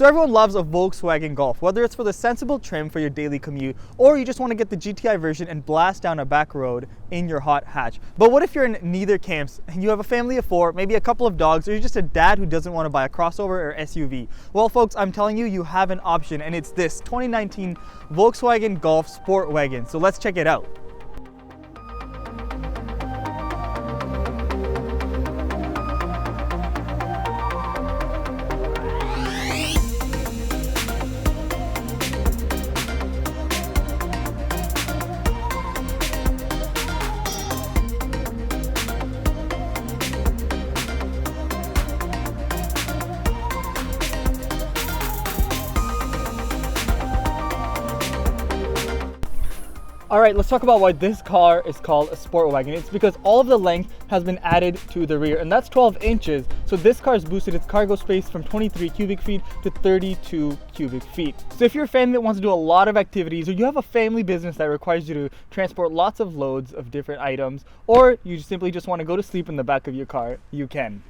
So everyone loves a Volkswagen Golf, whether it's for the sensible trim for your daily commute, or you just want to get the GTI version and blast down a back road in your hot hatch. But what if you're in neither camps and you have a family of 4, maybe a couple of dogs, or you're just a dad who doesn't want to buy a crossover or SUV? Well folks, I'm telling you, you have an option, and it's this 2019 Volkswagen Golf Sportwagen. So let's check it out. Alright, let's talk about why this car is called a Sportwagon. It's because all of the length has been added to the rear, and that's 12 inches. So this car has boosted its cargo space from 23 cubic feet to 32 cubic feet. So if you're a family that wants to do a lot of activities, or you have a family business that requires you to transport lots of loads of different items, or you simply just want to go to sleep in the back of your car, you can.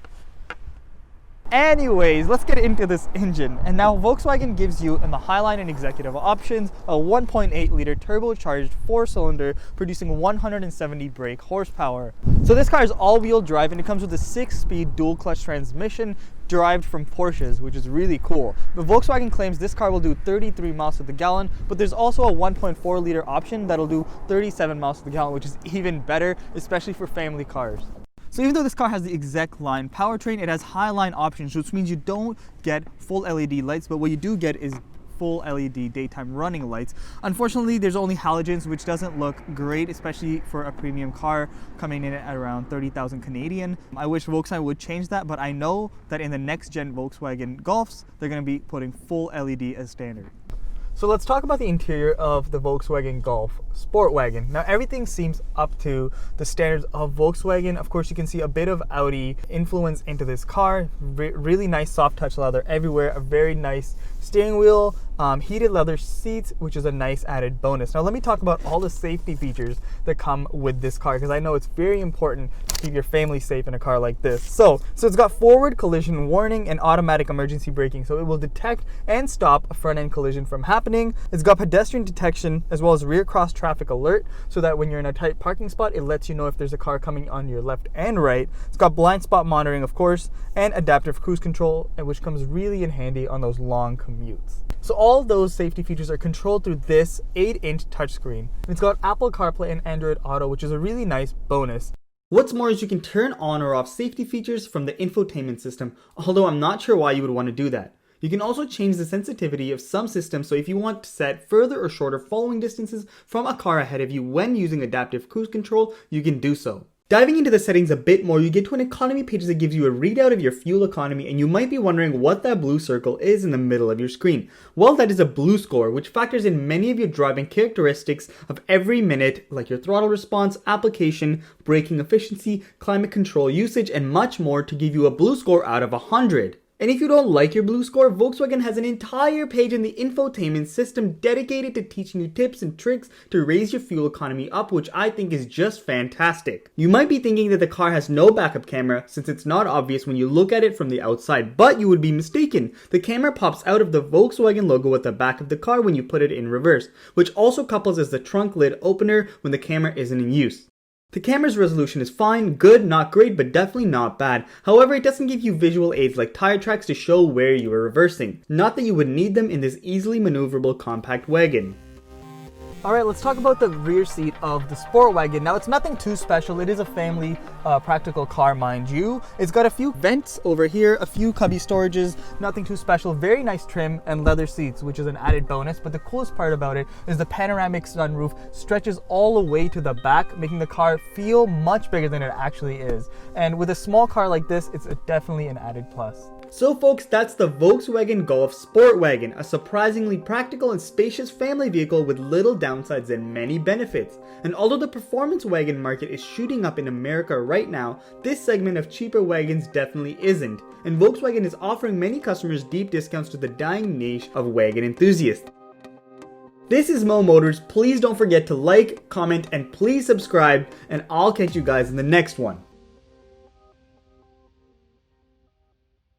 Anyways, let's get into this engine. And now Volkswagen gives you in the Highline and Executive options a 1.8 liter turbocharged 4-cylinder producing 170 brake horsepower. So this car is all-wheel drive, and it comes with a 6-speed dual clutch transmission derived from Porsches, which is really cool. But Volkswagen claims this car will do 33 miles to the gallon, but there's also a 1.4 liter option that'll do 37 miles to the gallon, which is even better, especially for family cars. So even though this car has the exec line powertrain, it has Highline options, which means you don't get full LED lights, but what you do get is full LED daytime running lights. Unfortunately, there's only halogens, which doesn't look great, especially for a premium car coming in at around 30,000 Canadian. I wish Volkswagen would change that, but I know that in the next gen Volkswagen Golfs, they're going to be putting full LED as standard. So let's talk about the interior of the Volkswagen Golf Sportwagen. Now everything seems up to the standards of Volkswagen. Of course, you can see a bit of Audi influence into this car. Really nice soft touch leather everywhere, a very nice steering wheel, heated leather seats, which is a nice added bonus. Now let me talk about all the safety features that come with this car, because I know it's very important to keep your family safe in a car like this. So it's got forward collision warning and automatic emergency braking, so it will detect and stop a front-end collision from happening. It's got pedestrian detection as well as rear cross traffic alert, so that when you're in a tight parking spot, it lets you know if there's a car coming on your left and right. It's got blind spot monitoring, of course, and adaptive cruise control, which comes really in handy on those long commutes. So all those safety features are controlled through this 8-inch touchscreen. It's got Apple CarPlay and Android Auto, which is a really nice bonus. What's more is you can turn on or off safety features from the infotainment system, although I'm not sure why you would want to do that. You can also change the sensitivity of some systems, so if you want to set further or shorter following distances from a car ahead of you when using adaptive cruise control, you can do so. Diving into the settings a bit more, you get to an economy page that gives you a readout of your fuel economy, and you might be wondering what that blue circle is in the middle of your screen. Well, that is a blue score, which factors in many of your driving characteristics of every minute, like your throttle response, application, braking efficiency, climate control usage, and much more, to give you a blue score out of 100. And if you don't like your blue score, Volkswagen has an entire page in the infotainment system dedicated to teaching you tips and tricks to raise your fuel economy up, which I think is just fantastic. You might be thinking that the car has no backup camera, since it's not obvious when you look at it from the outside, but you would be mistaken. The camera pops out of the Volkswagen logo at the back of the car when you put it in reverse, which also couples as the trunk lid opener when the camera isn't in use. The camera's resolution is fine, good, not great, but definitely not bad. However, it doesn't give you visual aids like tire tracks to show where you are reversing. Not that you would need them in this easily maneuverable compact wagon. Alright, let's talk about the rear seat of the Sportwagen. Now, it's nothing too special. It is a family practical car, mind you. It's got a few vents over here, a few cubby storages, nothing too special. Very nice trim and leather seats, which is an added bonus. But the coolest part about it is the panoramic sunroof stretches all the way to the back, making the car feel much bigger than it actually is. And with a small car like this, it's definitely an added plus. So folks, that's the Volkswagen Golf Sportwagen, a surprisingly practical and spacious family vehicle with little downsides and many benefits. And although the performance wagon market is shooting up in America right now, this segment of cheaper wagons definitely isn't. And Volkswagen is offering many customers deep discounts to the dying niche of wagon enthusiasts. This is Mo Motors. Please don't forget to like, comment, and please subscribe, and I'll catch you guys in the next one.